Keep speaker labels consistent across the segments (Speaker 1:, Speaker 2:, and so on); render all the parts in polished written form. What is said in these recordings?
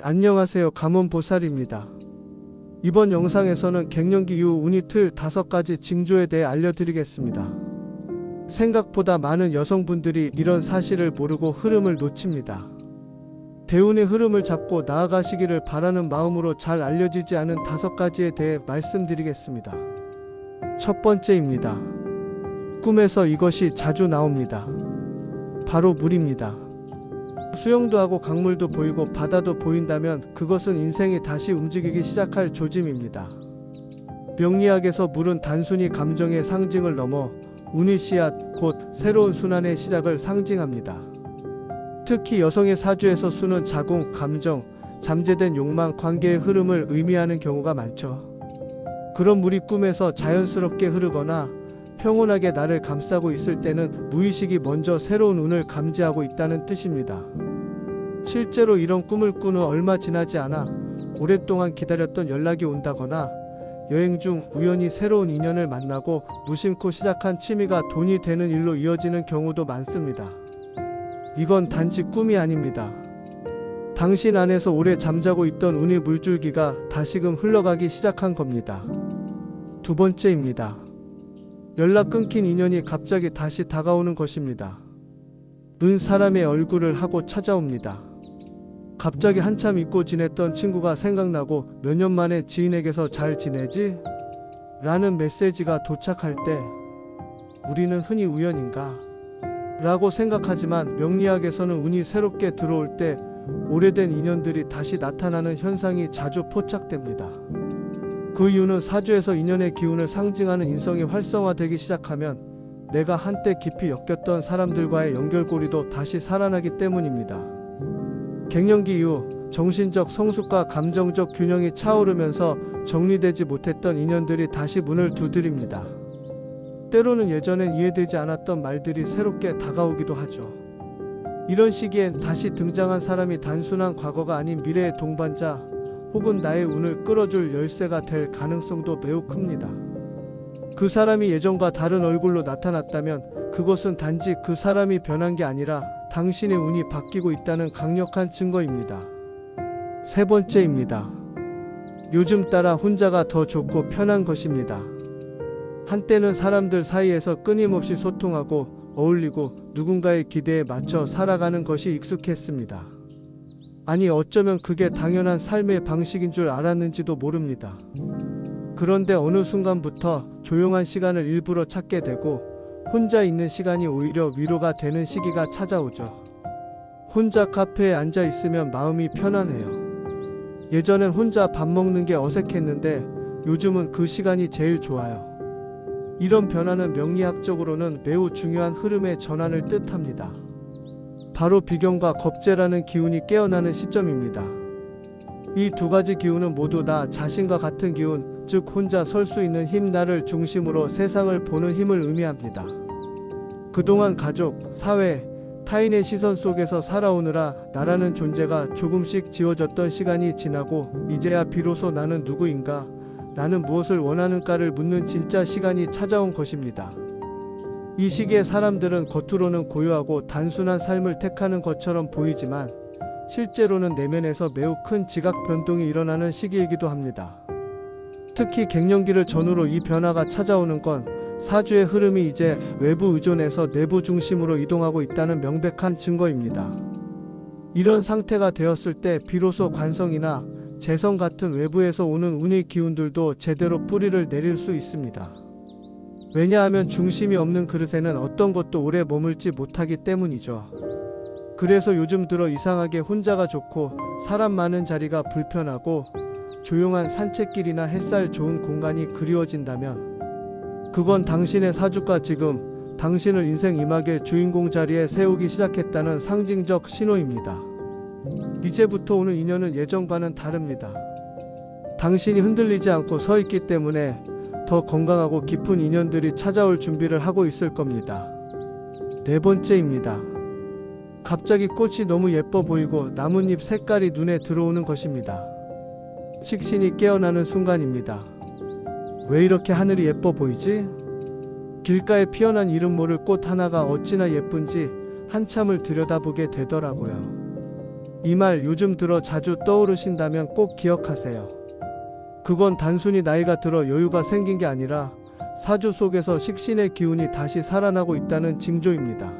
Speaker 1: 안녕하세요. 감원보살입니다. 이번 영상에서는 갱년기 이후 운이 틀 5가지 징조에 대해 알려드리겠습니다. 생각보다 많은 여성분들이 이런 사실을 모르고 흐름을 놓칩니다. 대운의 흐름을 잡고 나아가시기를 바라는 마음으로 잘 알려지지 않은 5가지에 대해 말씀드리겠습니다. 첫 번째입니다. 꿈에서 이것이 자주 나옵니다. 바로 물입니다. 수영도 하고 강물도 보이고 바다도 보인다면 그것은 인생이 다시 움직이기 시작할 조짐입니다. 명리학에서 물은 단순히 감정의 상징을 넘어 운의 씨앗, 곧 새로운 순환의 시작을 상징합니다. 특히 여성의 사주에서 수는 자궁, 감정, 잠재된 욕망, 관계의 흐름을 의미하는 경우가 많죠. 그런 물이 꿈에서 자연스럽게 흐르거나 평온하게 나를 감싸고 있을 때는 무의식이 먼저 새로운 운을 감지하고 있다는 뜻입니다. 실제로 이런 꿈을 꾼 후 얼마 지나지 않아 오랫동안 기다렸던 연락이 온다거나 여행 중 우연히 새로운 인연을 만나고 무심코 시작한 취미가 돈이 되는 일로 이어지는 경우도 많습니다. 이건 단지 꿈이 아닙니다. 당신 안에서 오래 잠자고 있던 운의 물줄기가 다시금 흘러가기 시작한 겁니다. 두 번째입니다. 연락 끊긴 인연이 갑자기 다시 다가오는 것입니다. 은 사람의 얼굴을 하고 찾아옵니다. 갑자기 한참 잊고 지냈던 친구가 생각나고 몇 년 만에 지인에게서 잘 지내지? 라는 메시지가 도착할 때 우리는 흔히 우연인가? 라고 생각하지만 명리학에서는 운이 새롭게 들어올 때 오래된 인연들이 다시 나타나는 현상이 자주 포착됩니다. 그 이유는 사주에서 인연의 기운을 상징하는 인성이 활성화되기 시작하면 내가 한때 깊이 엮였던 사람들과의 연결고리도 다시 살아나기 때문입니다. 갱년기 이후 정신적 성숙과 감정적 균형이 차오르면서 정리되지 못했던 인연들이 다시 문을 두드립니다. 때로는 예전엔 이해되지 않았던 말들이 새롭게 다가오기도 하죠. 이런 시기엔 다시 등장한 사람이 단순한 과거가 아닌 미래의 동반자 혹은 나의 운을 끌어줄 열쇠가 될 가능성도 매우 큽니다. 그 사람이 예전과 다른 얼굴로 나타났다면 그것은 단지 그 사람이 변한 게 아니라 당신의 운이 바뀌고 있다는 강력한 증거입니다. 세 번째입니다. 요즘 따라 혼자가 더 좋고 편한 것입니다. 한때는 사람들 사이에서 끊임없이 소통하고 어울리고 누군가의 기대에 맞춰 살아가는 것이 익숙했습니다. 아니 어쩌면 그게 당연한 삶의 방식인 줄 알았는지도 모릅니다. 그런데 어느 순간부터 조용한 시간을 일부러 찾게 되고 혼자 있는 시간이 오히려 위로가 되는 시기가 찾아오죠. 혼자 카페에 앉아 있으면 마음이 편안해요. 예전엔 혼자 밥 먹는 게 어색했는데 요즘은 그 시간이 제일 좋아요. 이런 변화는 명리학적으로는 매우 중요한 흐름의 전환을 뜻합니다. 바로 비경과 겁재라는 기운이 깨어나는 시점입니다. 이 2가지 기운은 모두 나 자신과 같은 기운, 즉 혼자 설 수 있는 힘, 나를 중심으로 세상을 보는 힘을 의미합니다. 그동안 가족, 사회, 타인의 시선 속에서 살아오느라 나라는 존재가 조금씩 지워졌던 시간이 지나고 이제야 비로소 나는 누구인가, 나는 무엇을 원하는가를 묻는 진짜 시간이 찾아온 것입니다. 이 시기에 사람들은 겉으로는 고요하고 단순한 삶을 택하는 것처럼 보이지만 실제로는 내면에서 매우 큰 지각 변동이 일어나는 시기이기도 합니다. 특히 갱년기를 전후로 이 변화가 찾아오는 건 사주의 흐름이 이제 외부 의존에서 내부 중심으로 이동하고 있다는 명백한 증거입니다. 이런 상태가 되었을 때 비로소 관성이나 재성 같은 외부에서 오는 운의 기운들도 제대로 뿌리를 내릴 수 있습니다. 왜냐하면 중심이 없는 그릇에는 어떤 것도 오래 머물지 못하기 때문이죠. 그래서 요즘 들어 이상하게 혼자가 좋고 사람 많은 자리가 불편하고 조용한 산책길이나 햇살 좋은 공간이 그리워진다면 그건 당신의 사주가 지금 당신을 인생 이막의 주인공 자리에 세우기 시작했다는 상징적 신호입니다. 이제부터 오는 인연은 예전과는 다릅니다. 당신이 흔들리지 않고 서 있기 때문에 더 건강하고 깊은 인연들이 찾아올 준비를 하고 있을 겁니다. 네 번째입니다. 갑자기 꽃이 너무 예뻐 보이고 나뭇잎 색깔이 눈에 들어오는 것입니다. 식신이 깨어나는 순간입니다. 왜 이렇게 하늘이 예뻐 보이지? 길가에 피어난 이름 모를 꽃 하나가 어찌나 예쁜지 한참을 들여다보게 되더라고요. 이 말 요즘 들어 자주 떠오르신다면 꼭 기억하세요. 그건 단순히 나이가 들어 여유가 생긴 게 아니라 사주 속에서 식신의 기운이 다시 살아나고 있다는 징조입니다.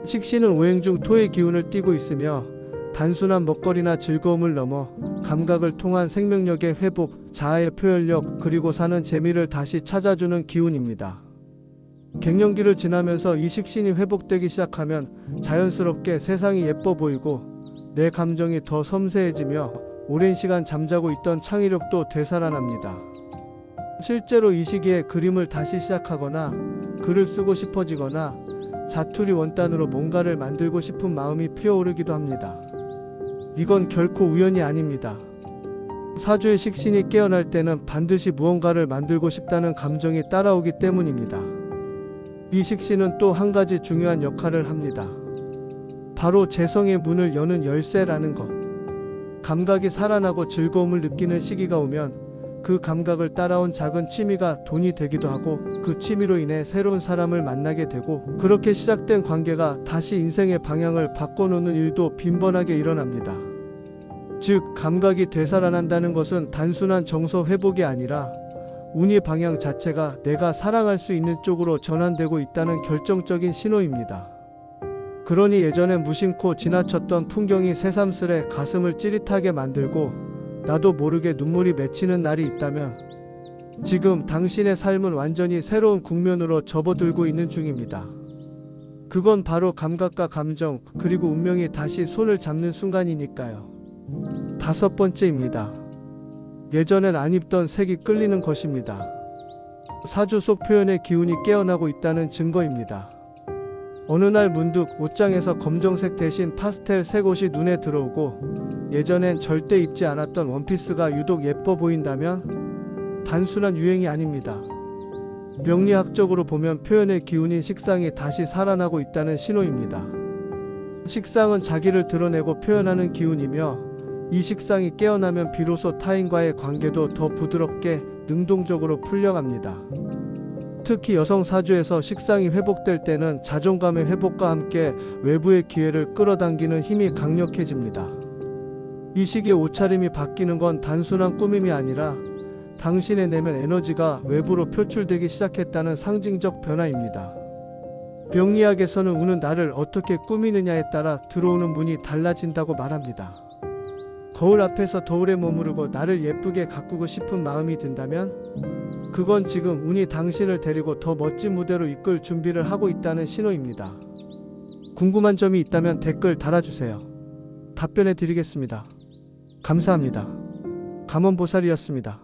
Speaker 1: 식신은 오행 중 토의 기운을 띠고 있으며 단순한 먹거리나 즐거움을 넘어 감각을 통한 생명력의 회복, 자아의 표현력, 그리고 사는 재미를 다시 찾아주는 기운입니다. 갱년기를 지나면서 이 식신이 회복되기 시작하면 자연스럽게 세상이 예뻐 보이고 내 감정이 더 섬세해지며 오랜 시간 잠자고 있던 창의력도 되살아납니다. 실제로 이 시기에 그림을 다시 시작하거나 글을 쓰고 싶어지거나 자투리 원단으로 뭔가를 만들고 싶은 마음이 피어오르기도 합니다. 이건 결코 우연이 아닙니다. 사주의 식신이 깨어날 때는 반드시 무언가를 만들고 싶다는 감정이 따라오기 때문입니다. 이 식신은 또 한 가지 중요한 역할을 합니다. 바로 재성의 문을 여는 열쇠라는 것. 감각이 살아나고 즐거움을 느끼는 시기가 오면 그 감각을 따라온 작은 취미가 돈이 되기도 하고 그 취미로 인해 새로운 사람을 만나게 되고 그렇게 시작된 관계가 다시 인생의 방향을 바꿔놓는 일도 빈번하게 일어납니다. 즉, 감각이 되살아난다는 것은 단순한 정서 회복이 아니라 운의 방향 자체가 내가 사랑할 수 있는 쪽으로 전환되고 있다는 결정적인 신호입니다. 그러니 예전에 무심코 지나쳤던 풍경이 새삼스레 가슴을 찌릿하게 만들고 나도 모르게 눈물이 맺히는 날이 있다면 지금 당신의 삶은 완전히 새로운 국면으로 접어들고 있는 중입니다. 그건 바로 감각과 감정 그리고 운명이 다시 손을 잡는 순간이니까요. 5번째입니다. 예전엔 안 입던 색이 끌리는 것입니다. 사주 속 표현의 기운이 깨어나고 있다는 증거입니다. 어느 날 문득 옷장에서 검정색 대신 파스텔 색 옷이 눈에 들어오고 예전엔 절대 입지 않았던 원피스가 유독 예뻐 보인다면 단순한 유행이 아닙니다. 명리학적으로 보면 표현의 기운인 식상이 다시 살아나고 있다는 신호입니다. 식상은 자기를 드러내고 표현하는 기운이며 이 식상이 깨어나면 비로소 타인과의 관계도 더 부드럽게 능동적으로 풀려갑니다. 특히 여성 사주에서 식상이 회복될 때는 자존감의 회복과 함께 외부의 기회를 끌어당기는 힘이 강력해집니다. 이 시기에 옷차림이 바뀌는 건 단순한 꾸밈이 아니라 당신의 내면 에너지가 외부로 표출되기 시작했다는 상징적 변화입니다. 명리학에서는 운은 나를 어떻게 꾸미느냐에 따라 들어오는 문이 달라진다고 말합니다. 거울 앞에서 더울에 머무르고 나를 예쁘게 가꾸고 싶은 마음이 든다면 그건 지금 운이 당신을 데리고 더 멋진 무대로 이끌 준비를 하고 있다는 신호입니다. 궁금한 점이 있다면 댓글 달아주세요. 답변해 드리겠습니다. 감사합니다. 감원보살이었습니다.